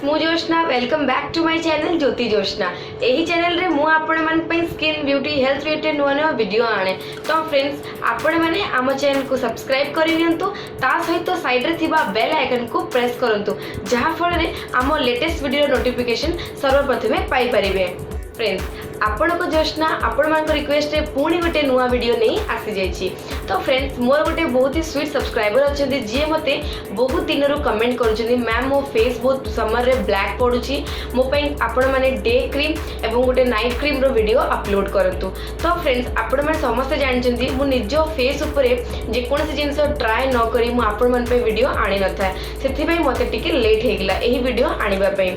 मु Joshna welcome back to my channel Jyoti Joshna. यही channel रे मु आपण मन पे स्किन ब्यूटी हेल्थ रिलेटेड नुआ नुआ वीडियो आने। तो फ्रेंड्स आपण माने आम चैनल को सब्सक्राइब करि दियंतु, ता सहित साइड रे थिबा बेल आइकन को प्रेस करंतु, जहा फल रे आम लेटेस्ट वीडियो नोटिफिकेशन सर्वप्रथमे पाई परिबे। फ्रेंड्स आपण को जोशना आपण मान रिक्वेस्ट रे पुणी गोटे नुआ वीडियो नहीं आसी जाइछि। तो फ्रेंड्स मोर गोटे बहुत ही स्वीट सब्सक्राइबर अच्छे जी मते बहुत दिन कमेंट करुछन्ती, मैम मो फेस बहुत समर रे ब्लैक पड़ुछि, मो पई आपण माने डे क्रीम एवं गोटे नाइट क्रीम रो वीडियो अपलोड करंतु। तो फ्रेंड्स आपण माने समस्त जानछन्ती मु निज फेस उपरे जे कोनसी जिंस ट्राई न करी मु आपण मान पे वीडियो आनी न था, सेथि पई मते टिके लेट हे गेला एही वीडियो आनिबा पई।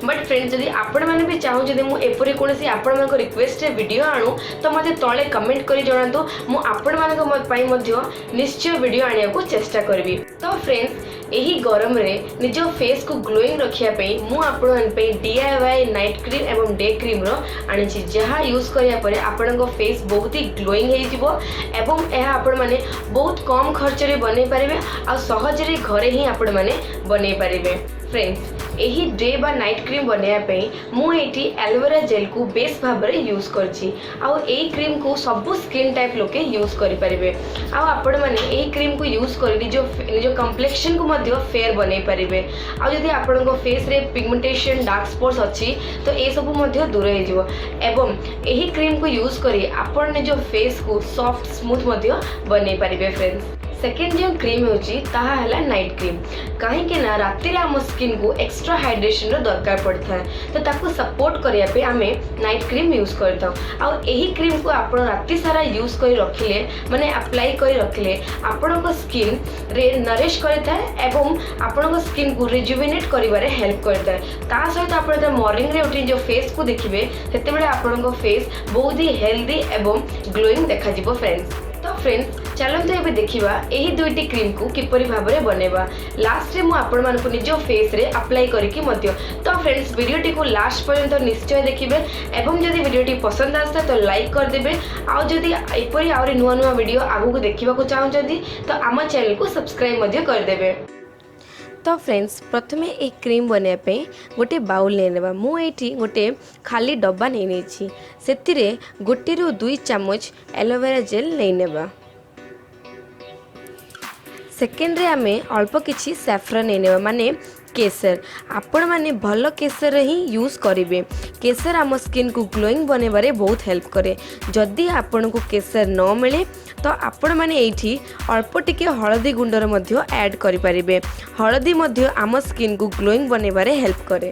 बट फ्रेंड्स जदी आपण माने भी चाहू जदी मु एपरी कोनसी आपण मान रिक्वेस्ट रे वीडियो आणु तो मते तळे कमेंट करी जणातु, मु आपण मानक पई मध्ये निश्चय वीडियो आनिया को चेष्टा करबी। तो फ्रेंड्स यही गरम रे निज फेस को ग्लोइंग रखिया पई मु आपण मन पे DIY नाइट क्रीम एवं डे क्रीम रो आनिछि, जहा यूज करिया परे आपण को फेस बहुत ही ग्लोइंग हे जिवो एवं एहा आपण माने बहुत कम खर्च रे बनै परिबे आ सहज रे घरे ही आपण माने बनै परिबे। फ्रेंड्स यही डे बा नाइट क्रीम बनाया मु एटी एलोवेरा जेल को बेस भाव में यूज करछि। आउ एई क्रीम को सब स्किन टाइप लोके यूज करि परिबे। आउ आपण माने एई क्रीम को यूज करि निजो कम्प्लेक्शन को मध्य फेयर बनै परिबे। आउ जदि आपण को फेस रे पिगमेंटेशन डार्क स्पॉट्स अछि तो ए सब मध्य दूर हे जिवो एवं एही क्रीम को यूज करि आपण निजो फेस को सॉफ्ट स्मूथ मध्य बनै परिबे। फ्रेंड्स सेकेंड जो क्रीम होची ताहा हला नाइट क्रीम, कहीं ना राति रे आम स्किन को एक्स्ट्रा हाइड्रेशन रो दरकार पड़ता है, तो ताको सपोर्ट करिया पे आमे नाइट क्रीम यूज करता। आ एही क्रीम को आपण राति सारा यूज करी रखिले माने अप्लाई करी रखिले आपण को स्किन रे नरिश करता है एवं आपण को स्किन को रिजुविनेट करिवारे हेल्प करता है। ता सहित आपण जब मॉर्निंग रे उठी जो फेस को देखिबे सेते बेले आपण को फेस बहुत ही हेल्दी एवं ग्लोइंग देखा जिवो। फ्रेंड्स तो फ्रेंड्स चलते एबे देखिबा एही दुईटी क्रीम को किपरि भाबरे बनेबा। लास्ट रे मु आपण मान को निजो फेस रे अप्लाई करिकि मध्य। तो फ्रेंड्स वीडियोटी को लास्ट पर्यंत निश्चय देखिबे एवं जदि वीडियोटी पसंद आस्ता तो लाइक कर देबे। आ जदि एपरि आउरी नुआ नुआ वीडियो आगु को देखिबा को चाहउछथि तो आम चैनल को सब्सक्राइब मध्य कर देबे। तो फ्रेंड्स प्रथमे एक क्रीम बनाया पे गोटे बाउल ले नेबा। मु एठी गोटे खाली डब्बा नै नेछि, सेतिरे गोटे रु 2 चम्मच एलोवेरा जेल नै नेबा। सेकेंड रे आमे अल्प किछि सैफरन नै नेबा माने केसर। आपण माने भल केसर ही यूज करेंगे। केसर आम स्किन को ग्लोइंग बनेबारे बहुत हेल्प करे। जदि आपण को केसर न मिले तो आपण माने एठी अल्प टिके हळदी गुंडर मध्य ऐड करि परिबे। हळदी मध्य आम स्किन को ग्लोइंग बनेबारे हेल्प करे।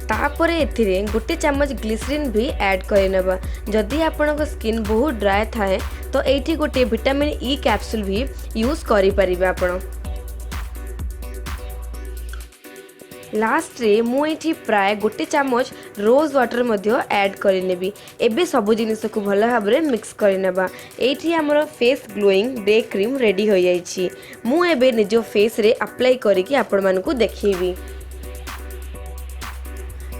तापर एथिरे गोटे चम्मच ग्लिसरीन भी ऐड करनेबा। जदि आपन स्किन बहुत ड्राई थाए तो एठी गोटे विटामिन ई कैप्सूल भी यूज करि परिबे आपण। लास्ट रे मु एठी प्राय गोटे चम्मच रोज वाटर मध्य ऐड करनेबी। एबे सब जिनिस को भल भाबरे मिक्स करनेबा। एठी हमर face glowing day cream ready हो जाइछि। मु एबे निजो फेस रे अप्लाई करिकि आपण मानकु देखिबी।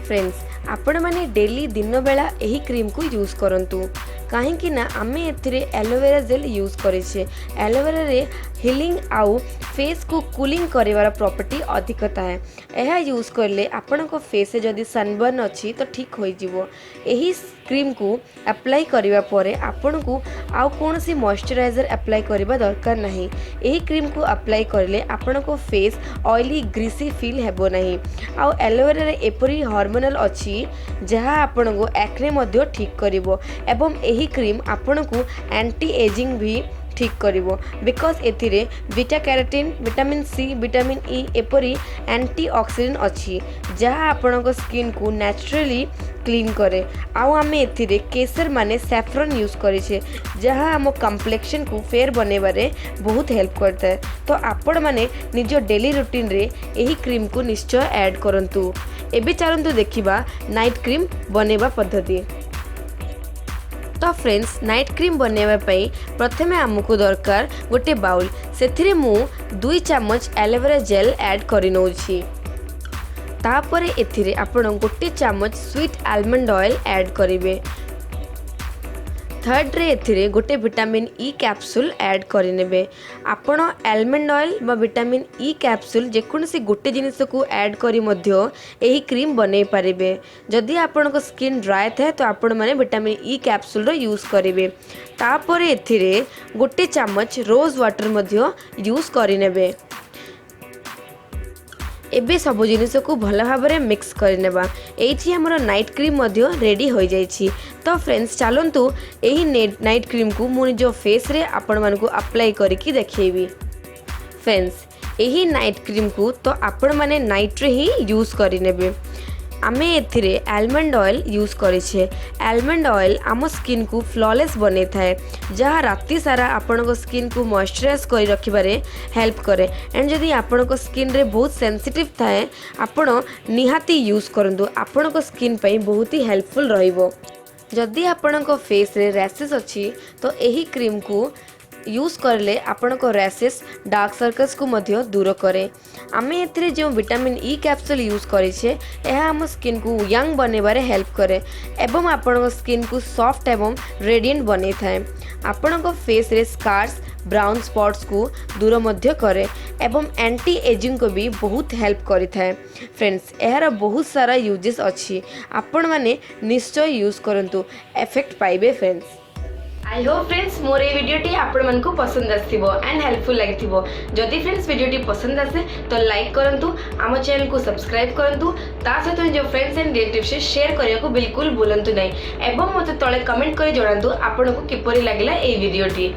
फ्रेंड्स आपण माने डेली दिन बेला यही क्रीम को यूज करंतु, कहीं ना आमे एथिरे एलोवेरा जेल यूज करेछे। एलोवेरा रे हिलिंग आउ फेस को कूलिंग करिवार प्रॉपर्टी अधिक थाए। यह यूज करले आपण को फेस जदि सनबर्न अच्छी तो ठीक हो जिवो। यही क्रीम को अप्लाई करिवा परे आपण को आउ कौन सी मॉइस्चराइजर अप्लाई करिवा दरकार नहीं। यही क्रीम को अप्लाई करले आपण को फेस ऑयली ग्रीसी फील हेबो नहीं। आउ एलोवेरा रे एपरी हार्मोनल अच्छी जहाँ आपण को एक्ने मध्य ठीक करिवो एवं यही क्रीम आपण को एंटी एजिंग भी ठीक करिवो। बिकॉज एथिरे beta carotene, vitamin C, vitamin E एपरी एंटीऑक्सीडेंट अच्छी जहाँ आपण को स्किन को नेचुरली क्लीन करे। आउ आमे एथिरे केसर माने सैफरन यूज करिछे जहाँ आम कम्प्लेक्शन को फेयर बनेबारे बहुत हेल्प करता है। तो आपण माने निजो डेली रूटीन रे यही क्रीम को निश्चय ऐड करंतु। एबे चलंतु देखिबा नाइट क्रीम बनेबा पद्धति। तो फ्रेंड्स नाइट क्रीम बनैबा पई प्रथमे आमको दरकार गोटे बाउल, सेथिरे मु 2 चम्मच एलोवेरा जेल ऐड करि नउछि। तापरे एथिरे आपण गोटे चम्मच स्वीट आलमंड ऑयल ऐड करिवे। थर्ड रे एथिरे गोटे विटामिन ई कैप्सूल ऐड करिनेबे। आपण आलमंड ऑयल बा विटामिन ई कैप्सूल जेकोसी गोटे जिनिस को ऐड करी मध्य एही क्रीम बनै पारिबे। जदि आपनको स्किन ड्राई थाए तो आपण माने विटामिन ई कैप्सूल रो यूज करिवे। तापर एथिरे गोटे चम्मच रोज वाटर मध्य यूज करिनेबे। एबे सब जिनिस को भल भाव में मिक्स करनेबा। एठी हमर नाइट क्रीम मध्य रेडी हो जाइछि। तो फ्रेंड्स चलंतु एही नाइट क्रीम को मु निज फेस रे आपण मानकु अप्लाई करिकि देखैबी। फ्रेंड्स एही नाइट क्रीम को तो आपण माने नाइट रे ही यूज करिनेबे। आमे एथिरे आलमंड ऑयल यूज करिछे। आलमंड ऑयल आम स्किन को फ्लॉलेस बने थाए, जहाँ राति सारा आपनको स्किन को मॉइस्चराइज कर रखिबारे हेल्प करे। एंड जदि आपनको स्किन रे बहुत सेंसिटिव थाए आपण निहाती यूज करंतु, आपनको स्किन पई बहुत ही हेल्पफुल रहिबो। जदि आपनको फेस रे रैशेस अछि तो एही क्रीम को यूज करले आपनको रैशेस डार्क सर्कल्स को मध्य दूर करे। आमे एथिरे जो विटामिन ई कैप्सूल यूज करिछे एहा हम स्किन को यंग बनेबारे हेल्प करे एवं आपनको स्किन को सॉफ्ट एवं रेडिएंट बने थाए। आपनको फेस रे स्कार्स ब्राउन स्पॉट्स को दूर मध्य करे एवं एंटी एजिंग को भी बहुत हेल्प करि थाए। फ्रेंड्स एहार बहुत सारा यूजेस अछि, आपण माने निश्चय यूज करंतु, इफेक्ट पाइबे। फ्रेंड्स आई होप फ्रेंड्स मोर ये वीडियोटी आपण मन को पसंद आसिबो एंड हेल्पफुल लागिथिबो। जदि फ्रेंड्स वीडियोटी पसंद आसे तो लाइक करंतु, आम चैनल को सब्सक्राइब करंतु, ता सहित जो फ्रेंड्स एंड रिलेटिव से शेयर करिया को बिल्कुल भूलंतु नहीं। एवं मते तळे कमेंट करी जणांतु आपनको किपरि लागिला ए वीडियोटी।